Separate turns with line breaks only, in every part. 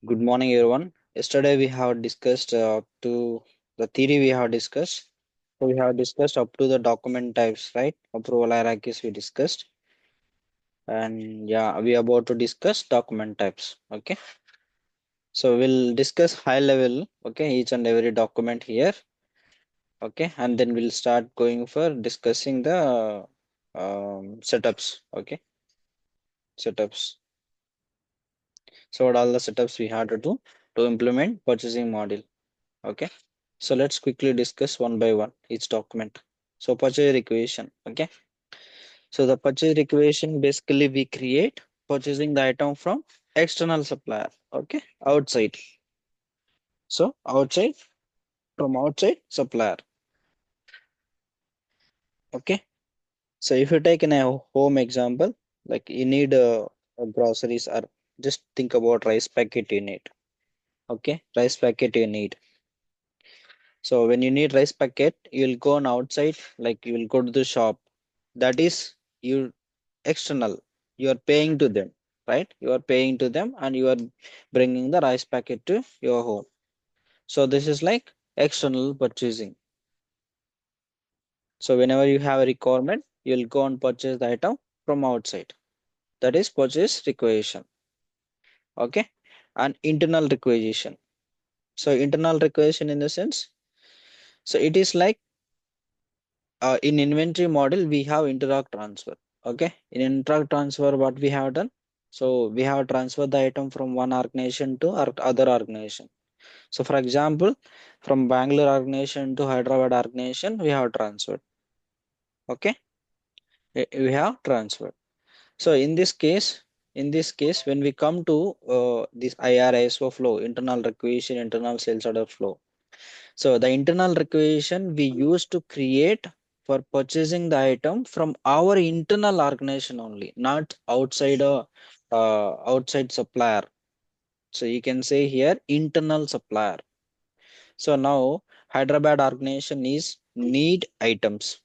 Good morning, everyone. Yesterday we have discussed to the theory we have discussed. So we have discussed up to the document types, right? Approval hierarchies we discussed, and yeah, we are about to discuss document types. Okay, so we'll discuss high level. Okay, each and every document here. Okay, and then we'll start going for discussing the setups. Okay, setups. So what all the setups we have to do to implement purchasing model. Okay. So let's quickly discuss one by one each document. So purchase requisition. Okay. So the purchase requisition basically we create purchasing the item from external supplier. Okay. Outside. So outside from outside supplier. Okay. So if you take in a home example, like you need groceries or just think about rice packet you need. Okay. Rice packet you need. So when you need rice packet, you'll go on outside, like you will go to the shop. That is you external. You are paying to them, right? You are paying to them and you are bringing the rice packet to your home. So this is like external purchasing. So whenever you have a requirement, you'll go and purchase the item from outside. That is purchase requisition. Okay. And internal requisition. So internal requisition in the sense, so it is like in inventory model we have interact transfer. Okay, in interact transfer what we have done, so we have transferred the item from one organization to other organization. So for example, from Bangalore organization to Hyderabad organization we have transferred. Okay, we have transferred. So in this case when we come to this IRSO flow, internal requisition, internal sales order flow. So the internal requisition we use to create for purchasing the item from our internal organization only, not outside supplier. So you can say here internal supplier. So now Hyderabad organization is need items,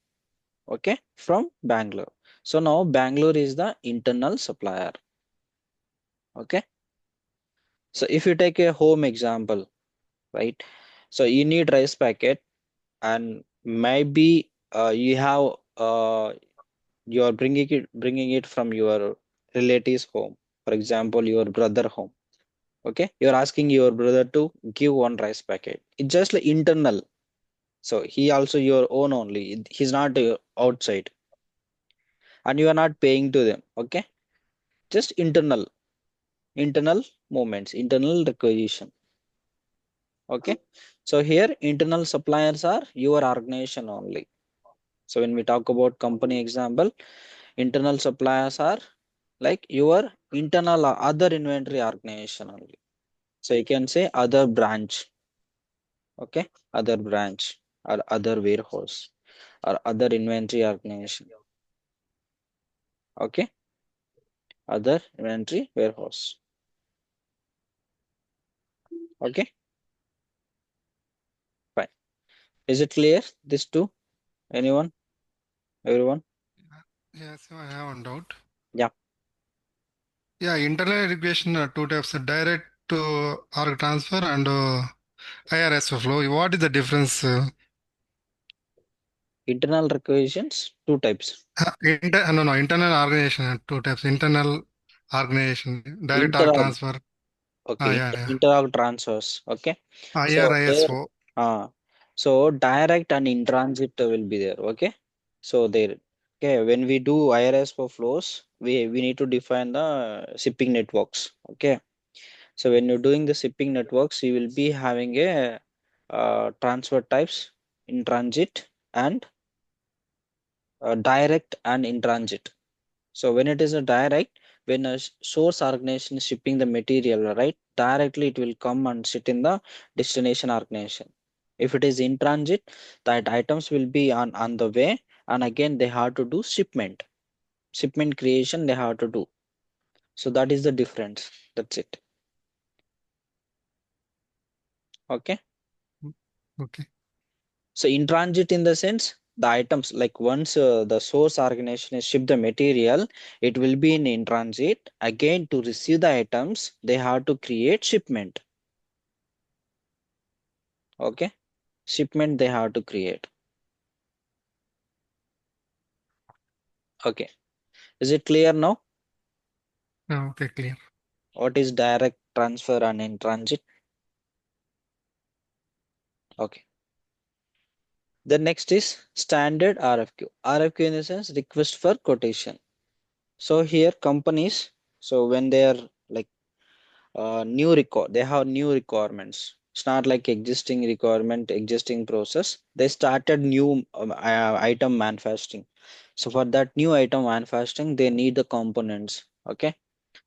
okay, from Bangalore. So now Bangalore is the internal supplier. Okay. So if you take a home example, right? So you need rice packet and maybe you have you are bringing it from your relative's home, for example your brother home. Okay, you're asking your brother to give one rice packet. It's just like internal, so he also your own only, he's not outside, and you are not paying to them. Okay, just internal movements, internal requisition. Okay, so here internal suppliers are your organization only. So when we talk about company example, internal suppliers are like your internal or other inventory organization only. So you can say other branch. Okay, other branch or other warehouse or other inventory organization. Okay, other inventory warehouse. Okay, fine. Is it clear? This two? Anyone? Everyone?
Yes, I have one doubt.
Yeah.
Yeah, internal irrigation two types: direct org transfer and IRS flow. What is the difference?
Internal requisitions, two types.
No, internal organization two types: internal organization, direct org
Interorg.
transfer.
Okay,
Yeah, yeah.
interorg transfers. Okay. So there,
IRISO.
so direct and in transit will be there. Okay. So there. Okay. When we do IRS for flows, we need to define the shipping networks. Okay. So when you're doing the shipping networks, you will be having a transfer types in transit and direct and in transit. So when it is a direct, when a source organization is shipping the material, right, directly it will come and sit in the destination organization. If it is in transit, that items will be on the way, and again they have to do shipment creation they have to do. So that is the difference. That's it. Okay.
Okay.
So in transit in the sense, the items, like once the source organization is shipped the material, it will be in transit. Again, to receive the items, they have to create shipment. Okay, shipment they have to create. Okay, is it clear now?
Okay, clear.
What is direct transfer and in transit? Okay. The next is standard RFQ. RFQ in the sense request for quotation. So here companies, so when they are like new record, they have new requirements. It's not like existing requirement, existing process. They started new item manufacturing. So for that new item manufacturing, they need the components. Okay,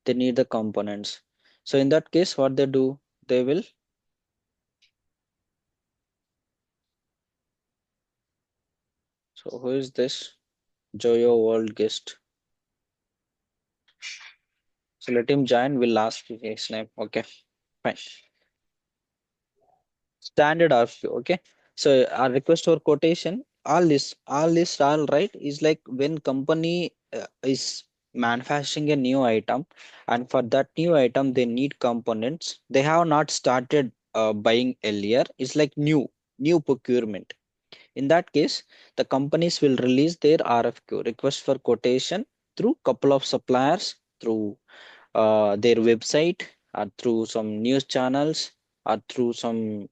they need the components. So in that case, what they do, they will. So who is this? Joyo World guest. So let him join. We'll ask his name. Okay, fine. Standard RFQ. Okay. So our request for quotation, all this, all right, is like when company is manufacturing a new item, and for that new item they need components. They have not started buying earlier. It's like new procurement. In that case, the companies will release their RFQ, request for quotation, through couple of suppliers, through their website, or through some news channels, or through some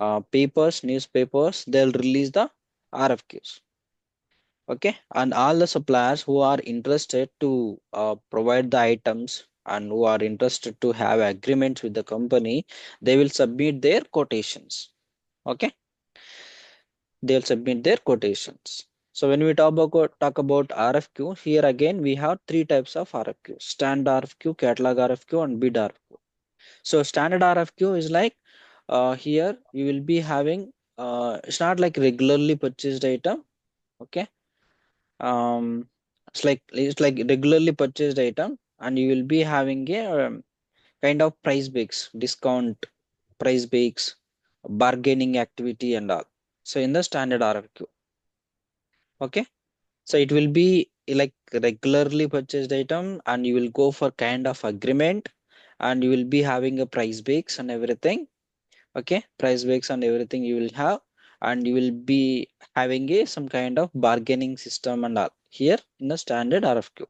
newspapers. They'll release the RFQs. Okay, and all the suppliers who are interested to provide the items and who are interested to have agreements with the company, they will submit their quotations. Okay, they'll submit their quotations. So when we talk about RFQ, here again we have three types of RFQ: standard RFQ, catalog RFQ, and bid RFQ. So standard RFQ is like here you will be having it's not like regularly purchased item. Okay, um, it's like regularly purchased item, and you will be having a kind of price breaks, discount, price breaks, bargaining activity, and all. So in the standard RFQ, okay. So it will be like regularly purchased item, and you will go for kind of agreement, and you will be having a price breaks and everything. Okay, price breaks and everything you will have, and you will be having a some kind of bargaining system and all here in the standard RFQ.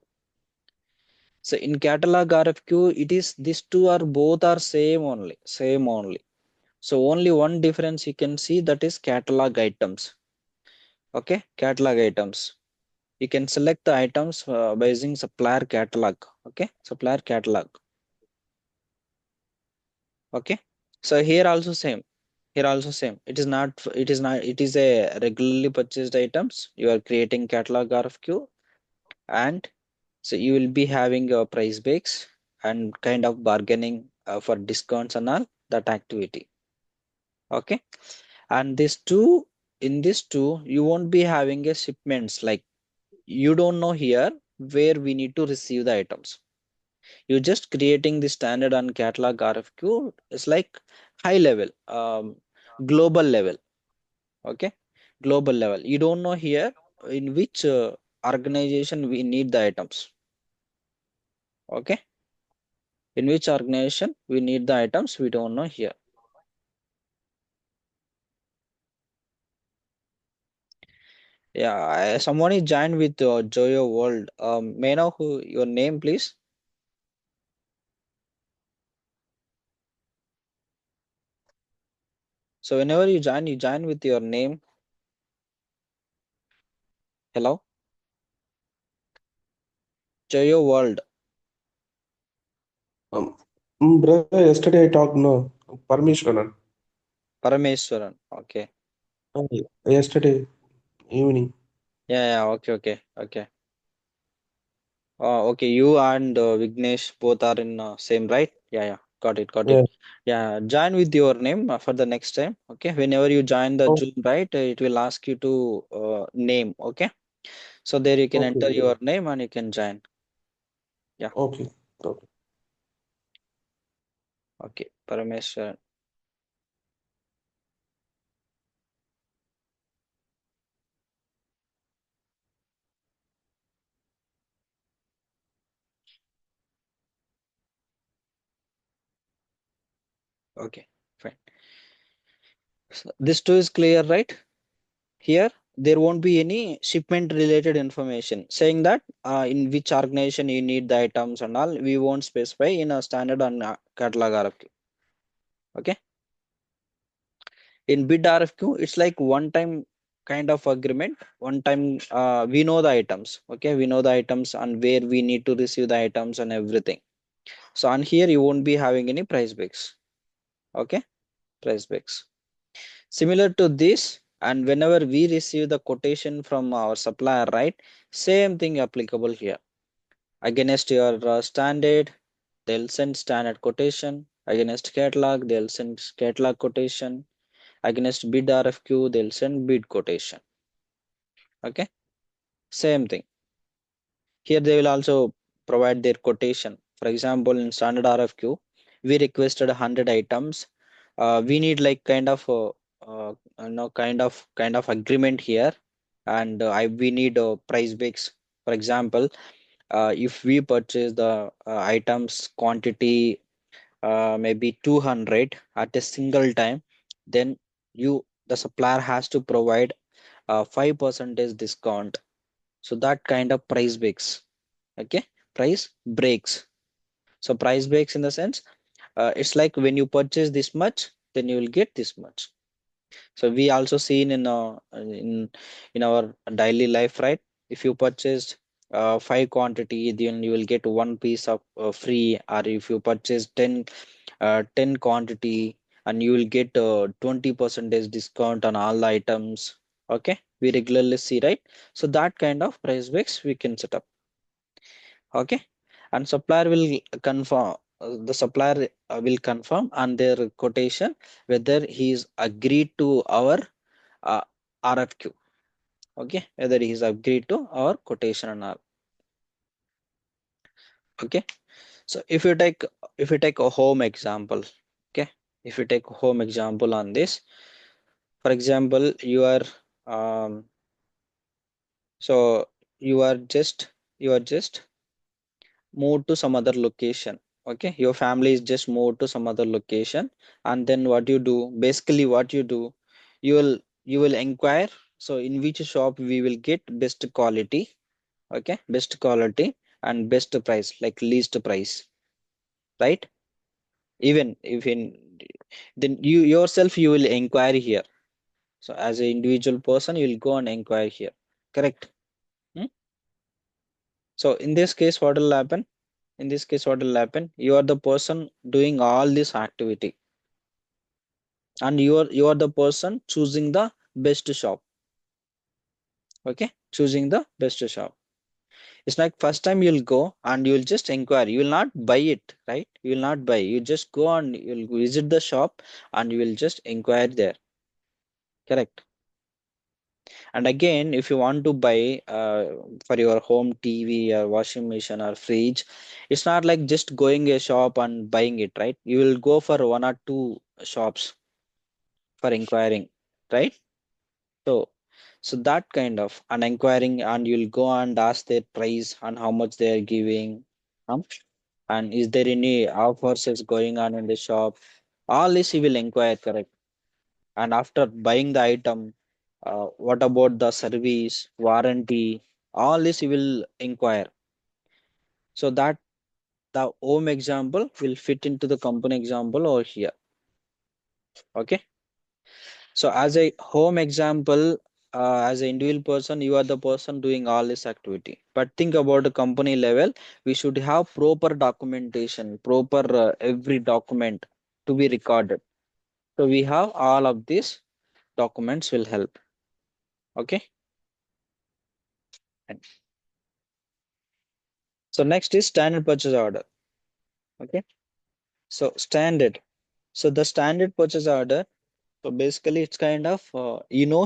So in catalog RFQ, it is these two are both are same only. So only one difference you can see, that is catalog items. Okay, catalog items. You can select the items by using supplier catalog. Okay, supplier catalog. Okay, so here also same. It is a regularly purchased items. You are creating catalog RFQ, and so you will be having your price breaks and kind of bargaining for discounts and all that activity. Okay, and in this two you won't be having a shipments, like you don't know here where we need to receive the items. You're just creating the standard and catalog RFQ. It's like high level, global level. Okay, global level. You don't know here in which organization we need the items. Okay, in which organization we need the items, we don't know here. Yeah, someone is joined with Joyo World. May I know who your name, please? So whenever you join with your name. Hello, Joyo World.
Um, Brother, yesterday I talked, no, Parmeshwaran.
Parameswaran. Okay.
Uh, Yesterday evening.
Yeah, yeah. Okay. Okay, you and Vignesh both are in same, right? Yeah, yeah. Got it, got
Yeah.
it. Yeah, join with your name for the next time. Okay, whenever you join the
Oh,
Zoom, right, it will ask you to name. Okay, so there you can enter
okay.
your name and you can join. Yeah,
Okay. Okay.
okay. Parameswaran. Okay, fine. So this too is clear, right? Here, there won't be any shipment related information saying that in which organization you need the items and all. We won't specify in a standard and catalog RFQ. Okay. In bid RFQ, it's like one time kind of agreement. One time we know the items. Okay. We know the items and where we need to receive the items and everything. So on here, you won't be having any price breaks. Okay. Price breaks. Similar to this, and whenever we receive the quotation from our supplier, right? Same thing applicable here. Against your standard, they'll send standard quotation. Against catalog, they'll send catalog quotation. Against bid RFQ, they'll send bid quotation. Okay, same thing. Here they will also provide their quotation. For example, in standard RFQ, we requested 100 items. We need like kind of agreement here, and we need price breaks. For example, if we purchase the items quantity maybe 200 at a single time, then the supplier has to provide 5% discount. So that kind of price breaks. Okay, price breaks. So price breaks in the sense it's like when you purchase this much, then you will get this much. So we also seen in our daily life, right? If you purchased five quantity, then you will get one piece of free. Or if you purchase 10 quantity, and you will get 20% discount on all the items. Okay, we regularly see, right? So that kind of price breaks we can set up. Okay, and supplier will confirm. The supplier will confirm on their quotation whether he is agreed to our uh, RFQ. Okay, whether he is agreed to our quotation and all. Okay, so if you take a home example, okay, if you take a home example on this, for example, um, so you are just moved to some other location. Okay, your family is just moved to some other location, and then what you do, basically what you do, you will inquire, so in which shop we will get best quality. Okay, best quality and best price, like least price, right? Even if in, then you yourself you will inquire here. So as an individual person, you will go and inquire here. Correct. Hmm? So in this case, what will happen? In this case, what will happen? You are the person doing all this activity, and you are the person choosing the best shop. Okay, choosing the best shop. It's like first time you'll go and you'll just inquire. You will not buy it, right? You will not buy. You just go and you'll visit the shop and you will just inquire there. Correct. And again, if you want to buy for your home TV or washing machine or fridge, it's not like just going a shop and buying it, right? You will go for one or two shops for inquiring, right? So, so that kind of an inquiring, and you'll go and ask their price and how much they are giving, um, and is there any offers is going on in the shop. All this you will inquire, correct? And after buying the item, what about the service, warranty? All this you will inquire. So that the home example will fit into the company example over here. Okay. So as a home example, as an individual person, you are the person doing all this activity. But think about the company level, we should have proper documentation, proper every document to be recorded. So we have all of these documents will help. Okay. And so next is standard purchase order. Okay. So standard. So the standard purchase order. So basically, it's kind of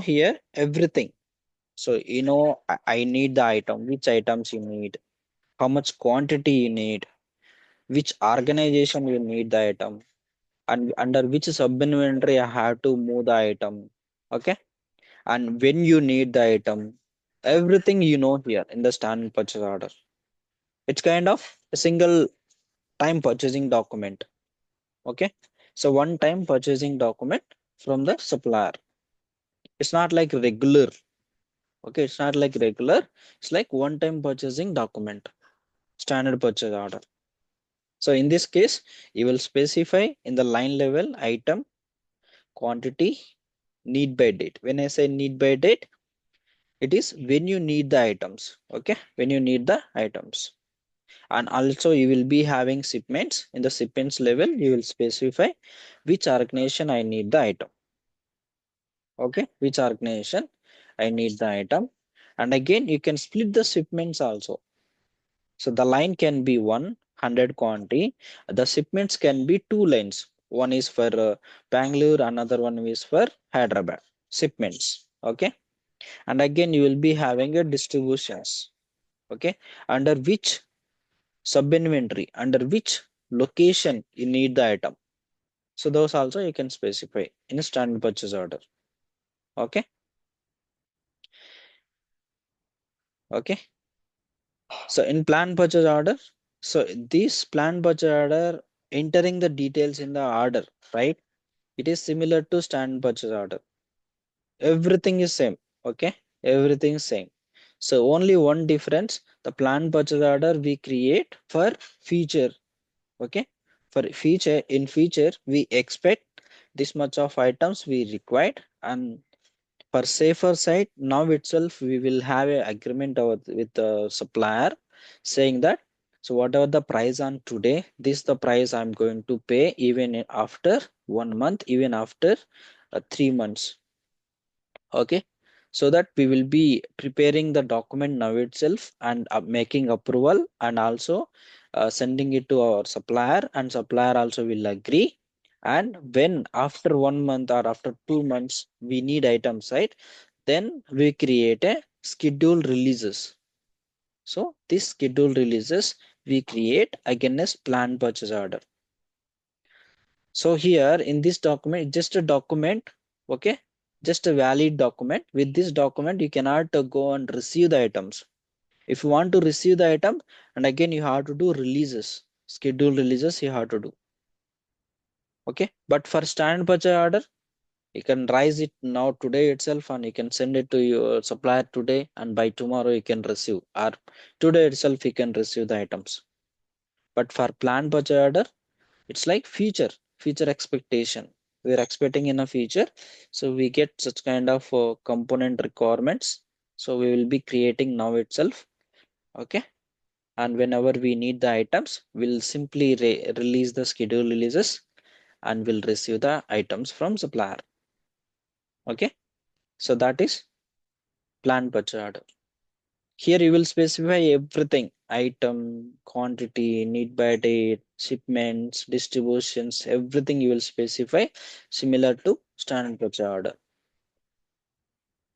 here everything. So I need the item, which items you need, how much quantity you need, which organization you need the item, and under which sub-inventory I have to move the item. Okay, and when you need the item, everything here in the standard purchase order. It's kind of a single time purchasing document. Okay, So one time purchasing document from the supplier. It's not like regular. Okay, it's not like regular. It's like one time purchasing document, standard purchase order. So in this case, you will specify in the line level item, quantity, need by date. When I say need by date, it is when you need the items. Okay, when you need the items. And also you will be having shipments. In the shipments level, you will specify which organization I need the item. Okay, which organization I need the item. And again, you can split the shipments also. So the line can be 100 quantity. The shipments can be two lines. One is for Bangalore, another one is for Hyderabad. Shipments. Okay. And again, you will be having a distributions. Okay. Under which sub inventory, under which location you need the item. So those also you can specify in a standard purchase order. Okay. Okay. So in plan purchase order, so this plan purchase order entering the details in the order, right? It is similar to standard purchase order. Everything is same. Okay. Everything is same. So only one difference, the plan purchase order we create for feature. Okay. For feature, in feature, we expect this much of items we required, and for safer side, now itself we will have a agreement with the supplier saying that, so whatever the price on today, this the price I'm going to pay even after 1 month, even after 3 months. Okay, so that we will be preparing the document now itself and making approval, and also sending it to our supplier, and supplier also will agree. And when after 1 month or after 2 months we need items, right, then we create a schedule releases. So this schedule releases we create again as plan purchase order. So here in this document, just a document, okay, just a valid document. With this document, you cannot go and receive the items. If you want to receive the item, and again you have to do releases, schedule releases you have to do. Okay, but for standard purchase order, you can raise it now today itself, and you can send it to your supplier today, and by tomorrow you can receive, or today itself you can receive the items. But for plan purchase order, it's like future expectation. We're expecting in a future, so we get such kind of component requirements, so we will be creating now itself. Okay, and whenever we need the items, we'll simply release the schedule releases, and we'll receive the items from supplier. Okay, so that is plan purchase order. Here you will specify everything: item, quantity, need by date, shipments, distributions, everything you will specify similar to standard purchase order.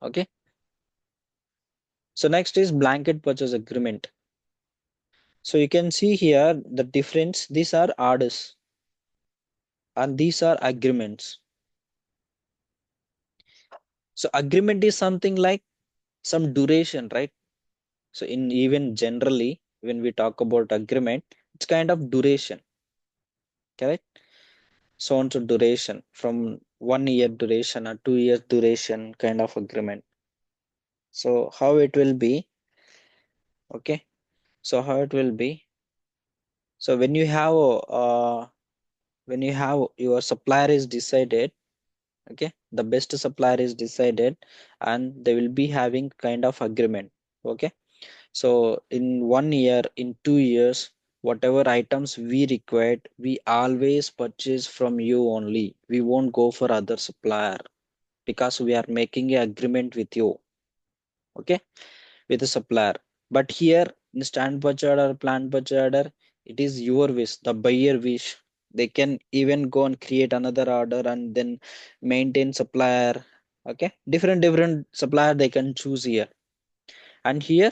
Okay. So next is blanket purchase agreement. So you can see here the difference. These are orders and these are agreements. So agreement is something like some duration, right? So in even generally, when we talk about agreement, it's kind of duration, correct? So on to duration from 1 year duration or 2 years duration kind of agreement. So how it will be? Okay. So how it will be? So when you have your supplier is decided, okay, the best supplier is decided, and they will be having kind of agreement. Okay. So in 1 year, in 2 years, whatever items we required, we always purchase from you only. We won't go for other supplier, because we are making an agreement with you. Okay, with the supplier. But here in stand purchase order, plan purchase order, it is your wish, the buyer wish. They can even go and create another order and then maintain supplier. Okay, different supplier they can choose here. And here,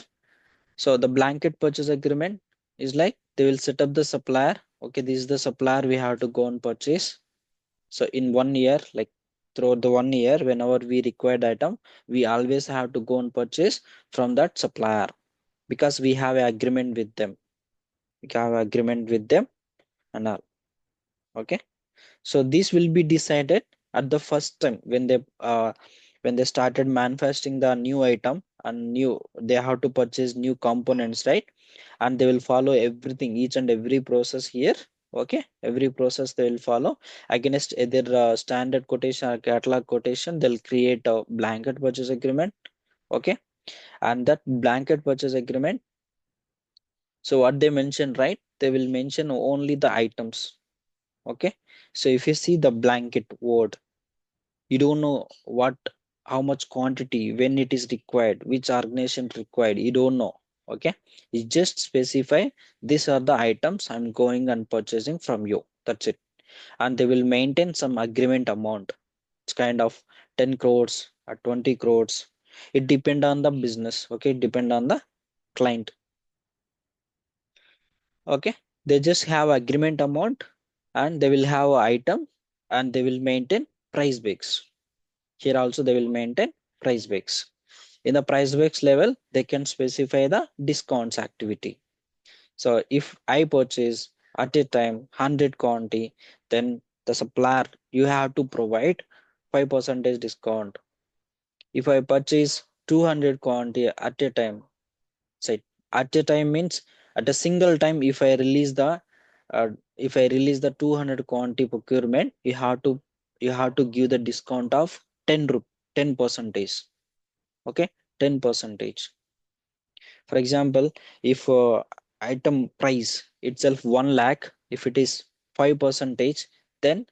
so the blanket purchase agreement is like they will set up the supplier. Okay, this is the supplier we have to go and purchase. So in 1 year, like throughout the 1 year, whenever we require the item, we always have to go and purchase from that supplier, because we have an agreement with them. We have an agreement with them and all. Okay. So this will be decided at the first time when they started manifesting the new item, and new they have to purchase new components, right? And they will follow everything, each and every process here. Okay, every process they will follow against either standard quotation or catalog quotation. They'll create a blanket purchase agreement. Okay, and that blanket purchase agreement, so what they mention, right, they will mention only the items. Okay, so if you see the blanket word, you don't know what, how much quantity, when it is required, which organization required, you don't know. Okay, you just specify these are the items I'm going and purchasing from you, that's it. And they will maintain some agreement amount. It's kind of 10 crores or 20 crores. It depend on the business. Okay, it depend on the client. Okay, they just have agreement amount, and they will have a item, and they will maintain price breaks. Here also they will maintain price breaks. In the price breaks level, they can specify the discounts activity. So if I purchase at a time 100 quantity, then the supplier, you have to provide 5% discount. If I purchase 200 quantity at a time, say at a time means at a single time, uh, if I release the 200 quantity procurement, you have to give the discount of 10 percentage. Okay, 10 percentage. For example, if item price itself 1 lakh, if it is 5 percentage, then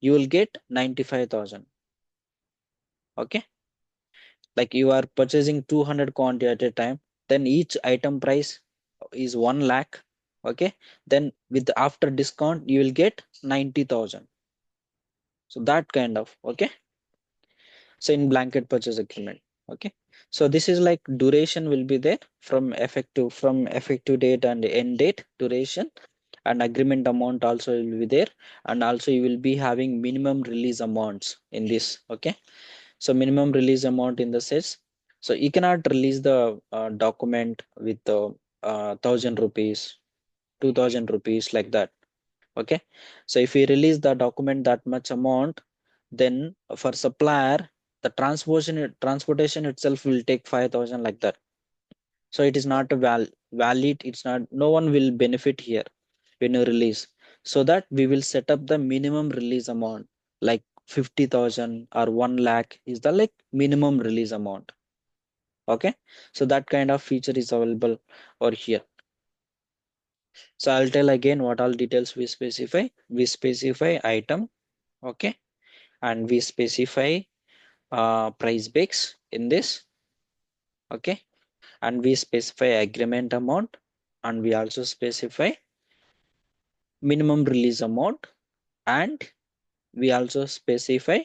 you will get 95,000. Okay, like you are purchasing 200 quantity at a time, then each item price is 1 lakh. Okay, then with after discount you will get 90,000. So that kind of, okay. So in blanket purchase agreement. Okay, so this is like duration will be there from effective date and end date duration, and agreement amount also will be there. And also you will be having minimum release amounts in this. Okay, so minimum release amount in the sets, so you cannot release the document with 1,000 rupees, 2,000 rupees, like that. Okay, so if we release the document that much amount, then for supplier, the transportation itself will take 5,000, like that. So it is not a valid, it's not, no one will benefit here when you release. So that we will set up the minimum release amount, like 50,000 or 1 lakh is the like minimum release amount. Okay, so that kind of feature is available over here. So I'll tell again what all details we specify. We specify item. Okay, and we specify price breaks in this. Okay, and we specify agreement amount, and we also specify minimum release amount, and we also specify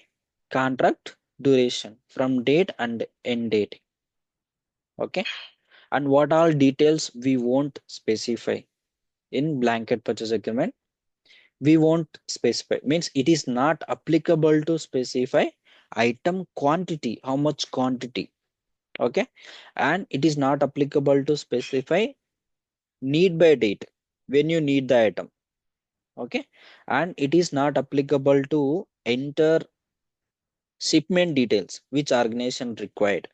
contract duration from date and end date. Okay, and what all details we won't specify in blanket purchase agreement. We won't specify means it is not applicable to specify item quantity, how much quantity. Okay, and it is not applicable to specify need by date, when you need the item. Okay, and it is not applicable to enter shipment details which organization required.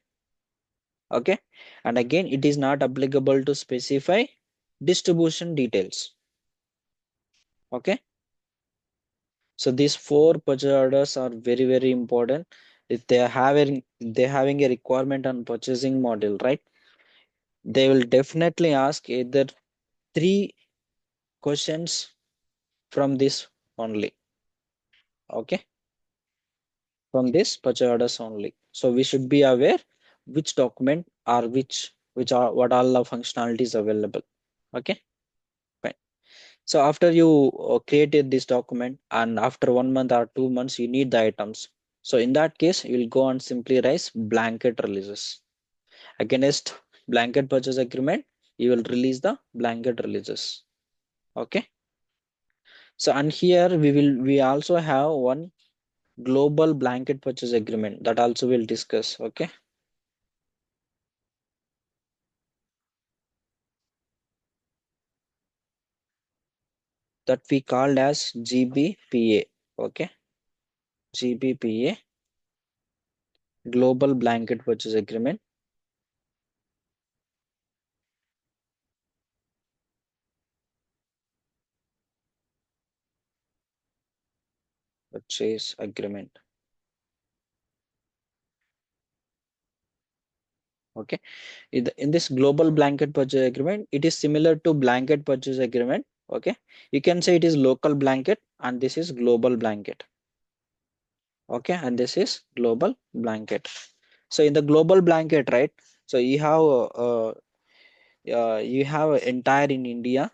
Okay, and again it is not applicable to specify distribution details. Okay, so these four purchase orders are very very important. If they having a requirement on purchasing model, right, they will definitely ask either three questions from this only. Okay, from this purchase orders only. So we should be aware which document or which are what all the functionalities available. Okay, fine. So after you created this document, and after 1 month or 2 months you need the items. So in that case, you will go and simply raise blanket releases against blanket purchase agreement. You will release the blanket releases. Okay. So and here we also have one global blanket purchase agreement that also we'll discuss. Okay, that we called as GBPA. Okay, GBPA, Global Blanket Purchase Agreement. Purchase Agreement. Okay, in this Global Blanket Purchase Agreement, it is similar to Blanket Purchase Agreement. Okay, you can say it is local blanket and this is global blanket. Okay, and this is global blanket. So in the global blanket, right? So you have entire in India,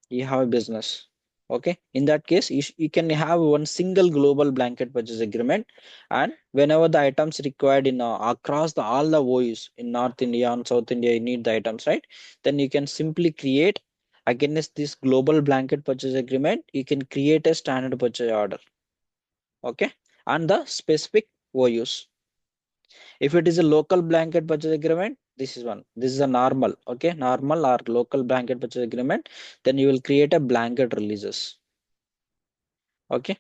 you have a business. Okay, in that case, you can have one single global blanket purchase agreement, and whenever the items required in across all the OUs in North India and South India, you need the items, right? Then you can simply create against this global blanket purchase agreement, you can create a standard purchase order. Okay, and the specific OUs. If it is a local blanket purchase agreement, this is one. This is a normal, okay, normal or local blanket purchase agreement. Then you will create a blanket releases. Okay,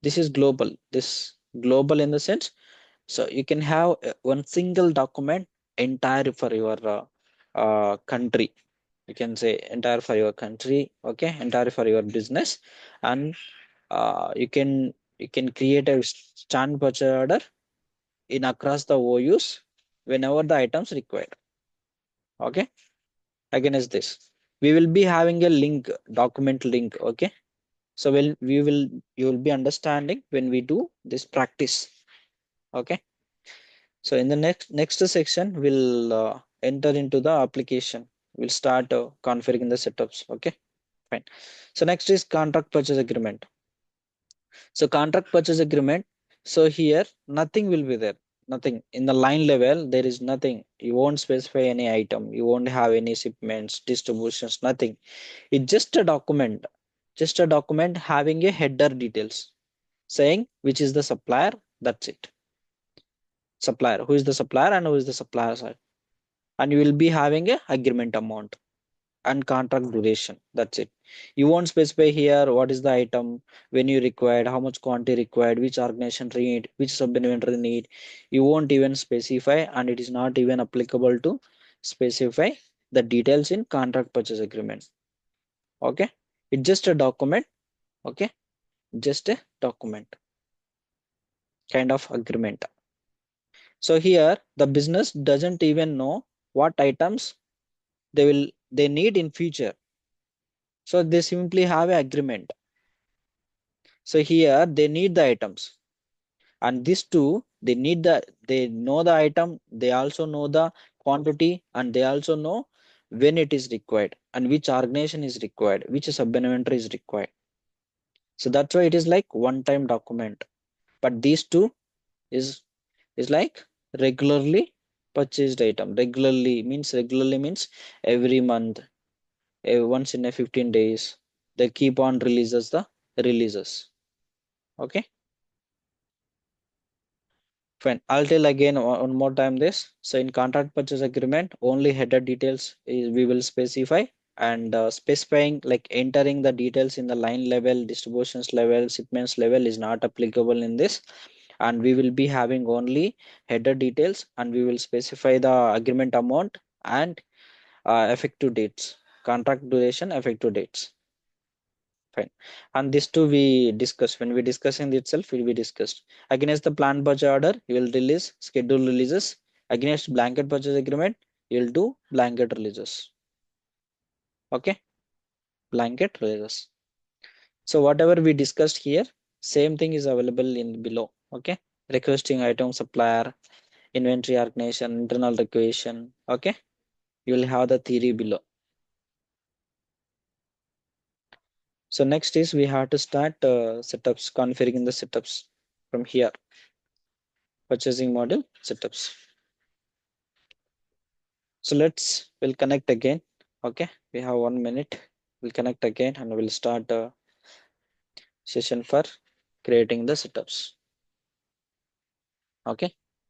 this is global. This global in the sense, so you can have one single document entire for your country. You can say entire for your country. Okay, entire for your business, and you can create a stand purchase order in across the OUs whenever the items required. Okay, again is this, we will be having a link, document link. Okay, so you will be understanding when we do this practice. Okay, so in the next section we'll enter into the application. We'll start configuring the setups. Okay, fine. So next is contract purchase agreement. So contract purchase agreement. So here nothing will be there. Nothing in the line level. There is nothing. You won't specify any item. You won't have any shipments, distributions, nothing. It's just a document having a header details saying which is the supplier. That's it. Supplier, who is the supplier and who is the supplier side. And you will be having a agreement amount and contract duration. That's it. You won't specify here what is the item, when you required, how much quantity required, which organization need, which sub-inventory need. You won't even specify, and it is not even applicable to specify the details in contract purchase agreement. Okay, it's just a document. Okay, just a document kind of agreement. So here the business doesn't even know what items they need in future. So they simply have an agreement. So here they need the items, and these two they know the item, they also know the quantity, and they also know when it is required and which organization is required, which sub inventory is required. So that's why it is like one time document. But these two is like regularly purchased item. Regularly means every month, once in a 15 days, they keep on releases. Okay, fine. I'll tell again one more time this. So in contract purchase agreement, only header details we will specify, and specifying like entering the details in the line level, distributions level, shipments level is not applicable in this. And we will be having only header details, and we will specify the agreement amount and effective dates, contract duration, effective dates. Fine. And this too we discuss when we discussing itself will be discussed. Against the planned purchase order, you will release schedule releases. Against blanket purchase agreement, you will do blanket releases. Okay, blanket releases. So whatever we discussed here, same thing is available in below. Okay, requesting item supplier, inventory organization, internal requisition. Okay, you will have the theory below. So next is we have to start setups, configuring the setups from here. Purchasing model setups. So we'll connect again. Okay, we have 1 minute. We'll connect again and we'll start a session for creating the setups. Okay.